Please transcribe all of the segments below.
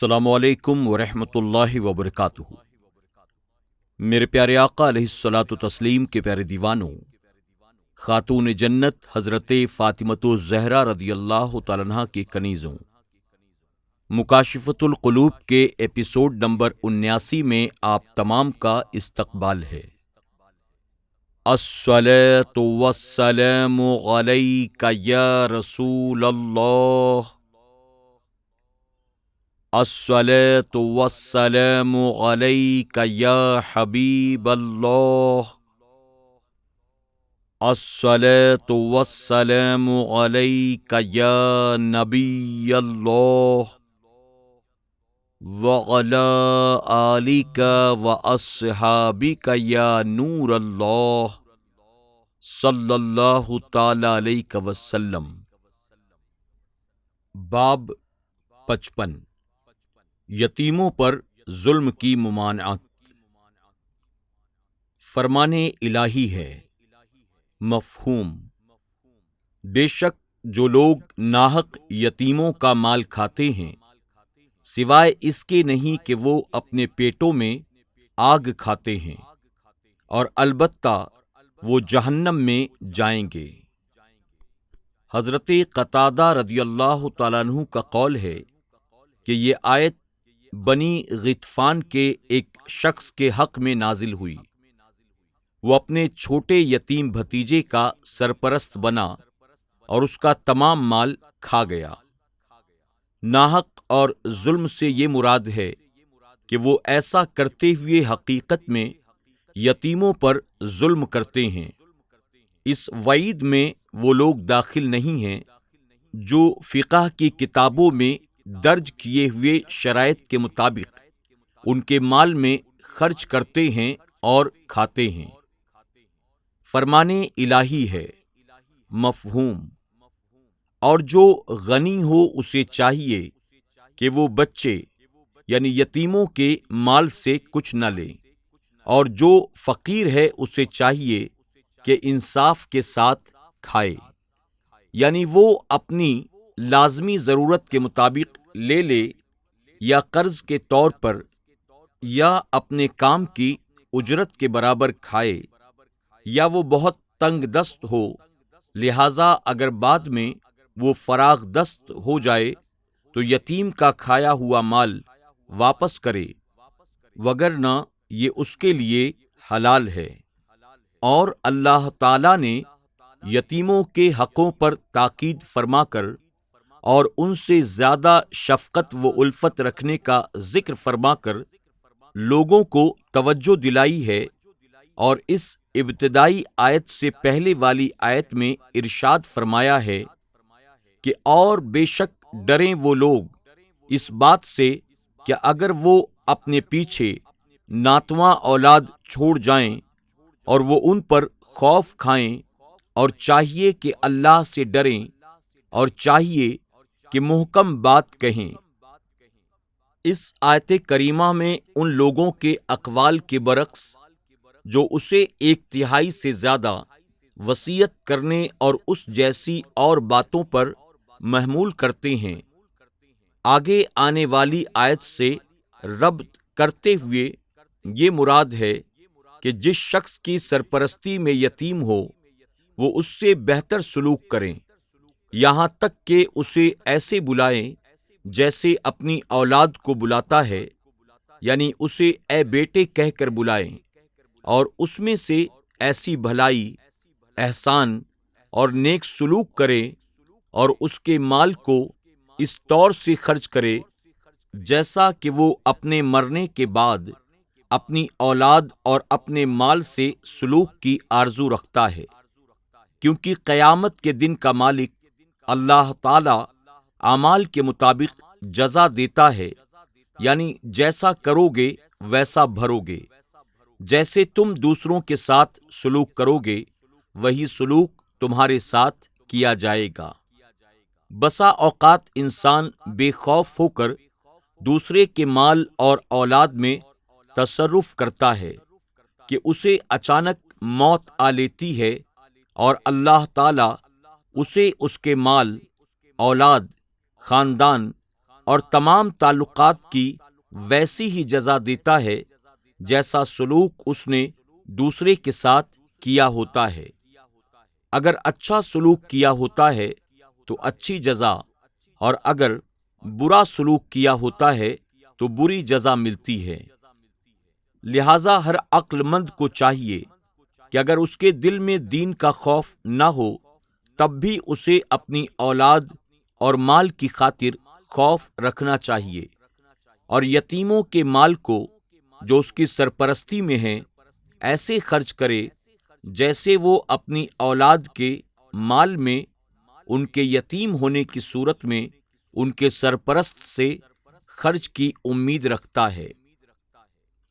السلام علیکم ورحمۃ اللہ وبرکاتہ۔ میرے پیارے آقا علیہ الصلاۃ والتسلیم کے پیارے دیوانوں، خاتون جنت حضرت فاطمۃ الزہرا رضی اللہ تعالیٰ عنہا کے کنیزوں، مکاشفۃ القلوب کے ایپیسوڈ نمبر 79 میں آپ تمام کا استقبال ہے۔ الصلاۃ والسلام علیک یا رسول اللہ، الصلاۃ والسلام علیک یا حبیب اللہ، الصلاۃ والسلام علیک یا نبی اللہ، وعلی آلک واصحابک یا نور اللہ، صلی اللہ تعالی علیہ وسلم۔ باب 55، یتیموں پر ظلم کی ممانعت۔ فرمان الہی ہے۔ مفہوم: بے شک جو لوگ ناحق یتیموں کا مال کھاتے ہیں، سوائے اس کے نہیں کہ وہ اپنے پیٹوں میں آگ کھاتے ہیں، اور البتہ وہ جہنم میں جائیں گے۔ حضرت قتادہ رضی اللہ تعالیٰ عنہ کا قول ہے کہ یہ آیت بنی غطفان کے ایک شخص کے حق میں نازل ہوئی۔ وہ اپنے چھوٹے یتیم بھتیجے کا سرپرست بنا اور اس کا تمام مال کھا گیا۔ ناحق اور ظلم سے یہ مراد ہے کہ وہ ایسا کرتے ہوئے حقیقت میں یتیموں پر ظلم کرتے ہیں۔ اس وعید میں وہ لوگ داخل نہیں ہیں جو فقہ کی کتابوں میں درج کیے ہوئے شرائط کے مطابق ان کے مال میں خرچ کرتے ہیں اور کھاتے ہیں۔ فرمان الہی ہے۔ مفہوم: اور جو غنی ہو اسے چاہیے کہ وہ بچے یعنی یتیموں کے مال سے کچھ نہ لے، اور جو فقیر ہے اسے چاہیے کہ انصاف کے ساتھ کھائے، یعنی وہ اپنی لازمی ضرورت کے مطابق لے لے، یا قرض کے طور پر، یا اپنے کام کی اجرت کے برابر کھائے، یا وہ بہت تنگ دست ہو لہذا اگر بعد میں وہ فراغ دست ہو جائے تو یتیم کا کھایا ہوا مال واپس کرے، وگرنہ یہ اس کے لیے حلال ہے۔ اور اللہ تعالیٰ نے یتیموں کے حقوں پر تاکید فرما کر اور ان سے زیادہ شفقت و الفت رکھنے کا ذکر فرما کر لوگوں کو توجہ دلائی ہے، اور اس ابتدائی آیت سے پہلے والی آیت میں ارشاد فرمایا ہے کہ اور بے شک ڈریں وہ لوگ اس بات سے کہ اگر وہ اپنے پیچھے ناتواں اولاد چھوڑ جائیں اور وہ ان پر خوف کھائیں، اور چاہیے کہ اللہ سے ڈریں، اور چاہیے کہ محکم بات کہیں۔ اس آیت کریمہ میں ان لوگوں کے اقوال کے برعکس جو اسے 1/3 سے زیادہ وصیت کرنے اور اس جیسی اور باتوں پر محمول کرتے ہیں، آگے آنے والی آیت سے ربط کرتے ہوئے یہ مراد ہے کہ جس شخص کی سرپرستی میں یتیم ہو وہ اس سے بہتر سلوک کریں، یہاں تک کہ اسے ایسے بلائیں جیسے اپنی اولاد کو بلاتا ہے، یعنی اسے اے بیٹے کہہ کر بلائیں، اور اس میں سے ایسی بھلائی، احسان اور نیک سلوک کریں، اور اس کے مال کو اس طور سے خرچ کرے جیسا کہ وہ اپنے مرنے کے بعد اپنی اولاد اور اپنے مال سے سلوک کی آرزو رکھتا ہے، کیونکہ قیامت کے دن کا مالک اللہ تعالی اعمال کے مطابق جزا دیتا ہے، یعنی جیسا کرو گے ویسا بھرو گے۔ جیسے تم دوسروں کے ساتھ سلوک کرو گے وہی سلوک تمہارے ساتھ کیا جائے گا۔ بسا اوقات انسان بے خوف ہو کر دوسرے کے مال اور اولاد میں تصرف کرتا ہے کہ اسے اچانک موت آ لیتی ہے، اور اللہ تعالی اسے اس کے مال، اولاد، خاندان اور تمام تعلقات کی ویسی ہی جزا دیتا ہے جیسا سلوک اس نے دوسرے کے ساتھ کیا ہوتا ہے۔ اگر اچھا سلوک کیا ہوتا ہے تو اچھی جزا، اور اگر برا سلوک کیا ہوتا ہے تو بری جزا ملتی ہے۔ لہذا ہر عقل مند کو چاہیے کہ اگر اس کے دل میں دین کا خوف نہ ہو تب بھی اسے اپنی اولاد اور مال کی خاطر خوف رکھنا چاہیے، اور یتیموں کے مال کو جو اس کی سرپرستی میں ہیں ایسے خرچ کرے جیسے وہ اپنی اولاد کے مال میں ان کے یتیم ہونے کی صورت میں ان کے سرپرست سے خرچ کی امید رکھتا ہے۔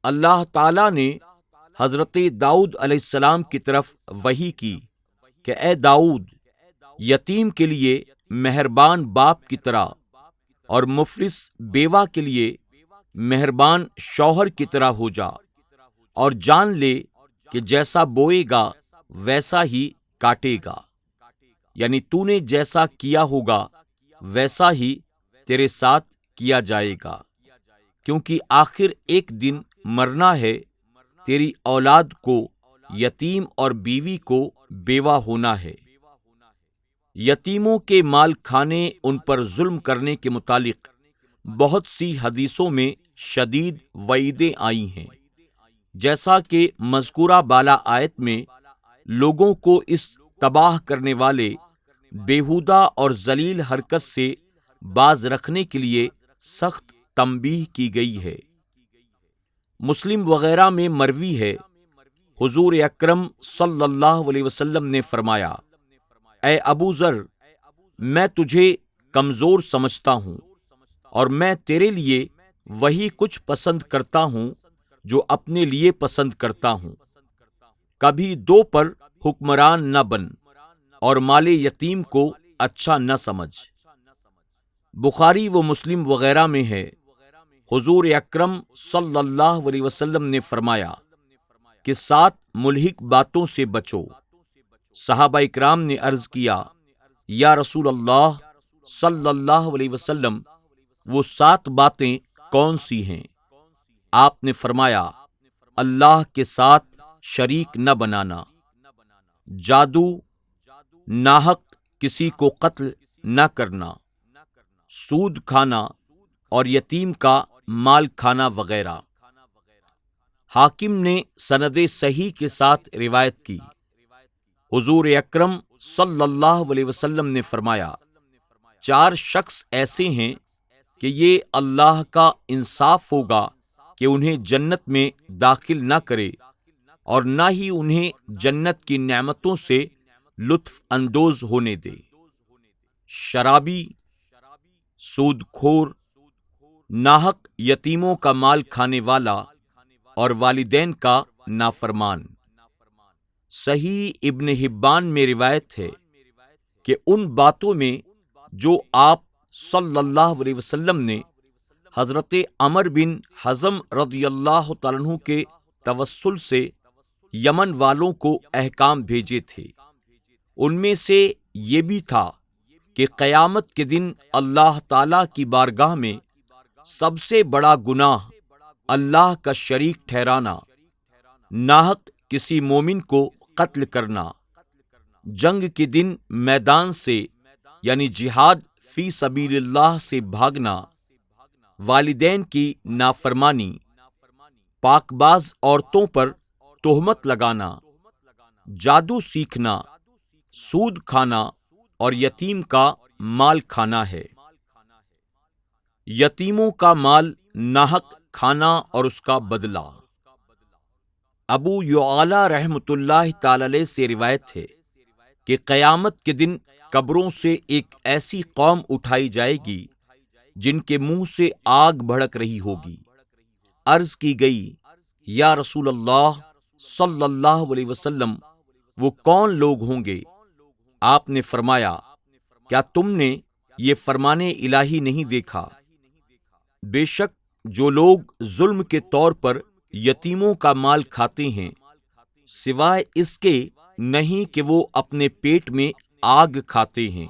اللہ تعالیٰ نے حضرت داؤد علیہ السلام کی طرف وحی کی کہ اے داؤد، یتیم کے لیے مہربان باپ کی طرح اور مفلس بیوہ کے لیے مہربان شوہر کی طرح ہو جا، اور جان لے کہ جیسا بوئے گا ویسا ہی کاٹے گا، یعنی تو نے جیسا کیا ہوگا ویسا ہی تیرے ساتھ کیا جائے گا، کیونکہ آخر ایک دن مرنا ہے، تیری اولاد کو یتیم اور بیوی کو بیوہ ہونا ہے۔ یتیموں کے مال کھانے، ان پر ظلم کرنے کے متعلق بہت سی حدیثوں میں شدید وعیدیں آئی ہیں، جیسا کہ مذکورہ بالا آیت میں لوگوں کو اس تباہ کرنے والے بیہودہ اور ذلیل حرکت سے باز رکھنے کے لیے سخت تنبیہ کی گئی ہے۔ مسلم وغیرہ میں مروی ہے، حضور اکرم صلی اللہ علیہ وسلم نے فرمایا، اے ابو ذر، میں تجھے کمزور سمجھتا ہوں اور میں تیرے لیے وہی کچھ پسند کرتا ہوں جو اپنے لیے پسند کرتا ہوں۔ کبھی دو پر حکمران نہ بن اور مال یتیم کو اچھا نہ سمجھ۔ بخاری و مسلم وغیرہ میں ہے، حضور اکرم صلی اللہ علیہ وسلم نے فرمایا کہ 7 ملحق باتوں سے بچو۔ صحابہ اکرام نے عرض کیا، یا رسول اللہ صلی اللہ علیہ وسلم، وہ 7 باتیں کون سی ہیں؟ آپ نے فرمایا، اللہ کے ساتھ شریک نہ بنانا، جادو، ناحق کسی کو قتل نہ کرنا، سود کھانا اور یتیم کا مال کھانا وغیرہ۔ حاکم نے سند صحیح کے ساتھ روایت کی، حضور اکرم صلی اللہ علیہ وسلم نے فرمایا، 4 شخص ایسے ہیں کہ یہ اللہ کا انصاف ہوگا کہ انہیں جنت میں داخل نہ کرے اور نہ ہی انہیں جنت کی نعمتوں سے لطف اندوز ہونے دے۔ شرابی، سود کھور، ناحق یتیموں کا مال کھانے والا اور والدین کا نافرمان۔ صحیح ابن حبان میں روایت ہے کہ ان باتوں میں جو آپ صلی اللہ علیہ وسلم نے حضرت عمر بن حزم رضی اللہ تعالیٰ عنہ کے توسل سے یمن والوں کو احکام بھیجے تھے، ان میں سے یہ بھی تھا کہ قیامت کے دن اللہ تعالیٰ کی بارگاہ میں سب سے بڑا گناہ اللہ کا شریک ٹھہرانا، ناحق کسی مومن کو قتل کرنا، جنگ کے دن میدان سے یعنی جہاد فی سبیل اللہ سے بھاگنا، والدین کی نافرمانی، پاک باز عورتوں پر تہمت لگانا، جادو سیکھنا، سود کھانا اور یتیم کا مال کھانا ہے۔ یتیموں کا مال ناحق کھانا اور اس کا بدلہ۔ ابو یعلا رحمۃ اللہ تعالی علیہ سے روایت ہے کہ قیامت کے دن قبروں سے ایک ایسی قوم اٹھائی جائے گی جن کے منہ سے آگ بھڑک رہی ہوگی۔ عرض کی گئی، یا رسول اللہ صلی اللہ علیہ وسلم، وہ کون لوگ ہوں گے؟ آپ نے فرمایا، کیا تم نے یہ فرمان الہی نہیں دیکھا؟ بے شک جو لوگ ظلم کے طور پر یتیموں کا مال کھاتے ہیں، سوائے اس کے نہیں کہ وہ اپنے پیٹ میں آگ کھاتے ہیں۔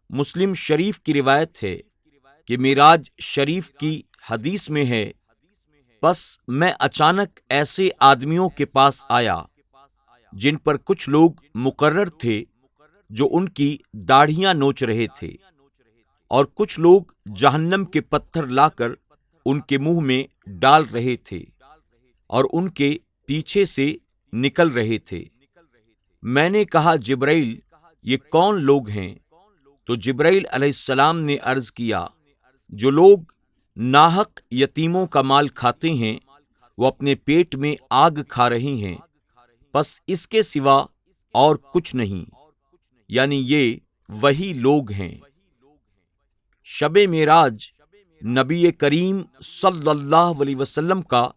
مسلم شریف کی روایت ہے، کہ معراج شریف کی حدیث میں ہے، بس میں اچانک ایسے آدمیوں کے پاس آیا جن پر کچھ لوگ مقرر تھے جو ان کی داڑھیاں نوچ رہے تھے، اور کچھ لوگ جہنم کے پتھر لا کر ان کے منہ میں ڈال رہے تھے اور ان کے پیچھے سے نکل رہے تھے۔ میں نے کہا جبرائیل، یہ کون لوگ ہیں؟ تو جبرائیل علیہ السلام نے عرض کیا، جو لوگ ناحق یتیموں کا مال کھاتے ہیں وہ اپنے پیٹ میں آگ کھا رہے ہیں، بس اس کے سوا اور کچھ نہیں، یعنی یہ وہی لوگ ہیں۔ شب معراج نبی کریم صلی اللہ علیہ وسلم کا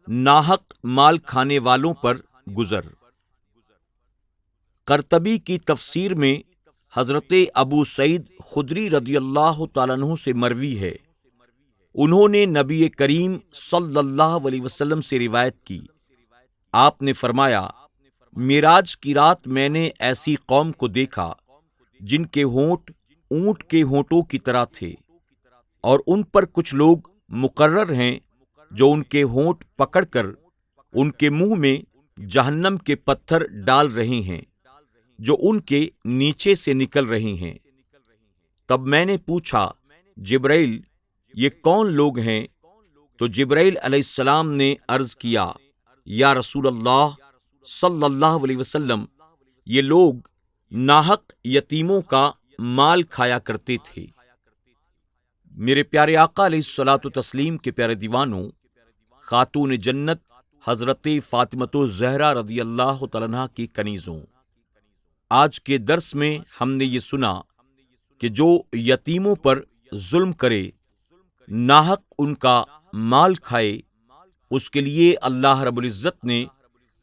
ناحق مال کھانے والوں پر گزر۔ قرطبی کی تفسیر میں حضرت ابو سعید خدری رضی اللہ تعالیٰ عنہ سے مروی ہے، انہوں نے نبی کریم صلی اللہ علیہ وسلم سے روایت کی، آپ نے فرمایا، معراج کی رات میں نے ایسی قوم کو دیکھا جن کے ہونٹ اونٹ کے ہونٹوں کی طرح تھے، اور ان پر کچھ لوگ مقرر ہیں جو ان کے ہونٹ پکڑ کر ان کے منہ میں جہنم کے پتھر ڈال رہے ہیں جو ان کے نیچے سے نکل رہے ہیں۔ تب میں نے پوچھا، جبرائیل، یہ کون لوگ ہیں؟ تو جبرائیل علیہ السلام نے عرض کیا، یا رسول اللہ صلی اللہ علیہ وسلم، یہ لوگ ناحق یتیموں کا مال کھایا کرتے تھے۔ میرے پیارے آقا علیہ الصلوۃ والتسلیم کے پیارے دیوانوں، خاتون جنت حضرت فاطمۃ الزہرا رضی اللہ تعالیٰ عنہا کی کنیزوں، آج کے درس میں ہم نے یہ سنا کہ جو یتیموں پر ظلم کرے، ناحق ان کا مال کھائے، اس کے لیے اللہ رب العزت نے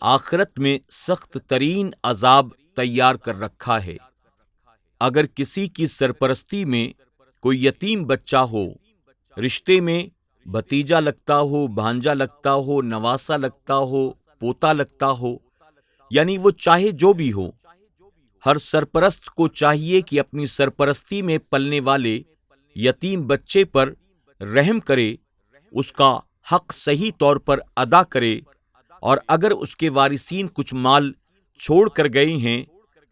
آخرت میں سخت ترین عذاب تیار کر رکھا ہے۔ اگر کسی کی سرپرستی میں کوئی یتیم بچہ ہو، رشتے میں بھتیجا لگتا ہو، بھانجا لگتا ہو، نواسا لگتا ہو، پوتا لگتا ہو، یعنی وہ چاہے جو بھی ہو، ہر سرپرست کو چاہیے کہ اپنی سرپرستی میں پلنے والے یتیم بچے پر رحم کرے، اس کا حق صحیح طور پر ادا کرے، اور اگر اس کے وارثین کچھ مال چھوڑ کر گئے ہیں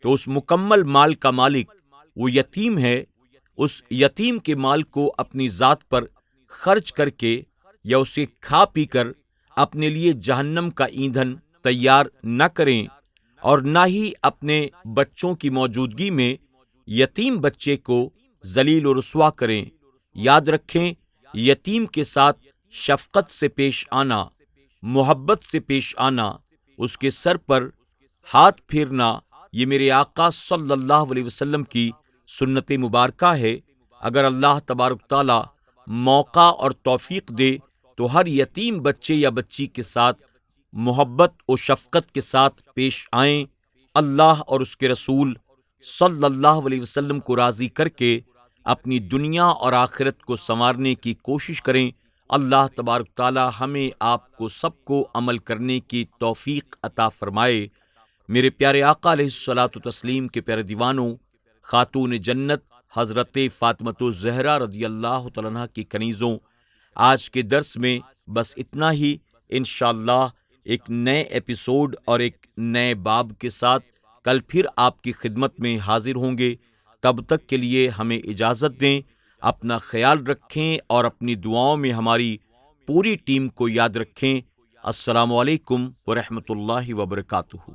تو اس مکمل مال کا مالک وہ یتیم ہے، اس یتیم کے مال کو اپنی ذات پر خرچ کر کے یا اسے کھا پی کر اپنے لیے جہنم کا ایندھن تیار نہ کریں، اور نہ ہی اپنے بچوں کی موجودگی میں یتیم بچے کو ذلیل و رسوا کریں۔ یاد رکھیں، یتیم کے ساتھ شفقت سے پیش آنا، محبت سے پیش آنا، اس کے سر پر ہاتھ پھیرنا، یہ میرے آقا صلی اللہ علیہ وسلم کی سنت مبارکہ ہے۔ اگر اللہ تبارک تعالیٰ موقع اور توفیق دے تو ہر یتیم بچے یا بچی کے ساتھ محبت و شفقت کے ساتھ پیش آئیں، اللہ اور اس کے رسول صلی اللہ علیہ وسلم کو راضی کر کے اپنی دنیا اور آخرت کو سنوارنے کی کوشش کریں۔ اللہ تبارک تعالیٰ ہمیں آپ کو سب کو عمل کرنے کی توفیق عطا فرمائے۔ میرے پیارے آقا علیہ الصلوۃ والتسلیم کے پیارے دیوانوں، خاتون جنت حضرت فاطمۃ الزہرا رضی اللہ تعالیٰ عنہا کی کنیزوں، آج کے درس میں بس اتنا ہی۔ انشاءاللہ ایک نئے ایپیسوڈ اور ایک نئے باب کے ساتھ کل پھر آپ کی خدمت میں حاضر ہوں گے۔ تب تک کے لیے ہمیں اجازت دیں، اپنا خیال رکھیں اور اپنی دعاؤں میں ہماری پوری ٹیم کو یاد رکھیں۔ السلام علیکم ورحمۃ اللہ وبرکاتہ۔